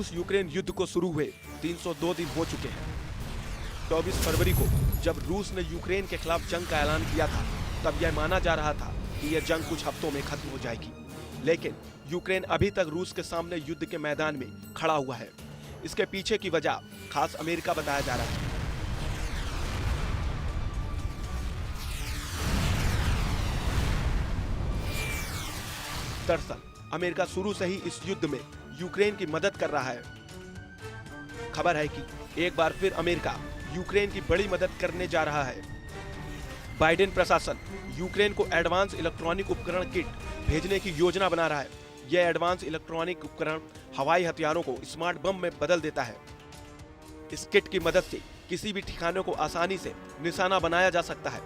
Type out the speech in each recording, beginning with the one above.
रूस यूक्रेन युद्ध को शुरू हुए 302 दिन हो चुके हैं। 24 फरवरी को जब रूस ने यूक्रेन के खिलाफ जंग का ऐलान किया था, तब यह माना जा रहा था कि यह जंग कुछ हफ्तों में खत्म हो जाएगी। लेकिन यूक्रेन अभी तक रूस के सामने युद्ध के मैदान में खड़ा हुआ है। इसके पीछे की वजह खास अमेरिका बताया जा रहा है। दरअसल अमेरिका शुरू से ही इस युद्ध में यूक्रेन की मदद कर रहा है। खबर है कि एक बार फिर अमेरिका यूक्रेन की बड़ी मदद करने जा रहा है। बाइडेन प्रशासन यूक्रेन को एडवांस इलेक्ट्रॉनिक उपकरण किट भेजने की योजना बना रहा है। यह एडवांस इलेक्ट्रॉनिक उपकरण हवाई हथियारों को स्मार्ट बम में बदल देता है। इस किट की मदद से किसी भी ठिकाने को आसानी से निशाना बनाया जा सकता है।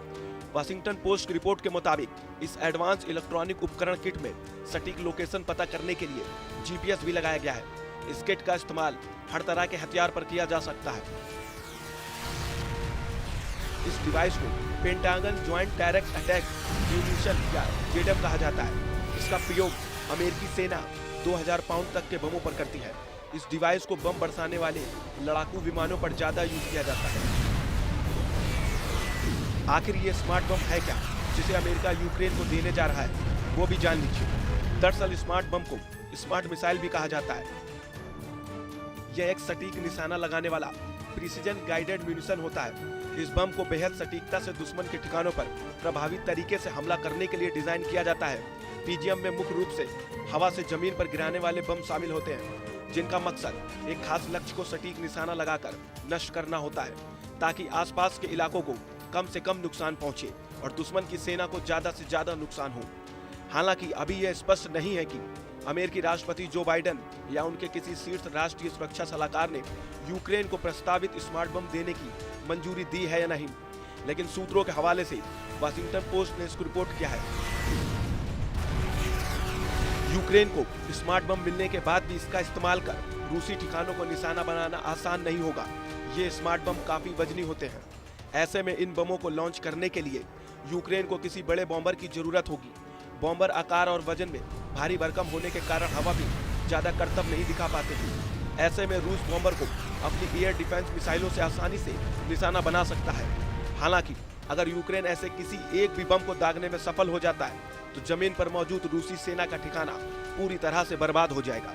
वाशिंगटन पोस्ट की रिपोर्ट के मुताबिक इस एडवांस इलेक्ट्रॉनिक उपकरण किट में सटीक लोकेशन पता करने के लिए जीपीएस भी लगाया गया है। इस किट का इस्तेमाल हर तरह के हथियार पर किया जा सकता है। इस डिवाइस को pentagon joint direct attack munition या जेडएम कहा जाता है। इसका प्रयोग अमेरिकी सेना 2000 पाउंड तक के बमों पर करती है। इस डिवाइस को बम बरसाने वाले लड़ाकू विमानों पर ज्यादा यूज किया जाता है। आखिर ये स्मार्ट बम है क्या, जिसे अमेरिका यूक्रेन को देने जा रहा है, वो भी जान लीजिए। दरअसल स्मार्ट बम को स्मार्ट मिसाइल भी कहा जाता है। यह एक सटीक निशाना लगाने वाला प्रिसीजन गाइडेड म्यूनिशन होता है। इस बम को बेहद सटीकता से दुश्मन के ठिकानों पर प्रभावी तरीके से हमला करने के लिए डिजाइन किया जाता है। पीजीएम में मुख्य रूप से हवा से जमीन पर गिराने वाले बम शामिल होते हैं, जिनका मकसद एक खास लक्ष्य को सटीक निशाना लगाकर नष्ट करना होता है, ताकि आसपास के इलाकों को कम से कम नुकसान पहुंचे और दुश्मन की सेना को ज्यादा से ज्यादा नुकसान हो। हालांकि अभी यह स्पष्ट नहीं है कि अमेरिकी राष्ट्रपति जो बाइडेन या उनके किसी शीर्ष राष्ट्रीय सुरक्षा सलाहकार ने यूक्रेन को प्रस्तावित स्मार्ट बम देने की मंजूरी दी है या नहीं, लेकिन सूत्रों के हवाले से वाशिंगटन पोस्ट ने इसको रिपोर्ट किया है। यूक्रेन को स्मार्ट बम मिलने के बाद भी इसका इस्तेमाल कर रूसी ठिकानों को निशाना बनाना आसान नहीं होगा। ये स्मार्ट बम काफी वजनी होते हैं। ऐसे में इन बमों को लॉन्च करने के लिए यूक्रेन को किसी बड़े बॉम्बर की जरूरत होगी। बॉम्बर आकार और वजन में भारी भरकम होने के कारण हवा भी ज्यादा करतब नहीं दिखा पाते हैं। ऐसे में रूस बॉम्बर को अपनी एयर डिफेंस मिसाइलों से आसानी से निशाना बना सकता है। हालांकि अगर यूक्रेन ऐसे किसी एक भी बम को दागने में सफल हो जाता है, तो जमीन पर मौजूद रूसी सेना का ठिकाना पूरी तरह से बर्बाद हो जाएगा।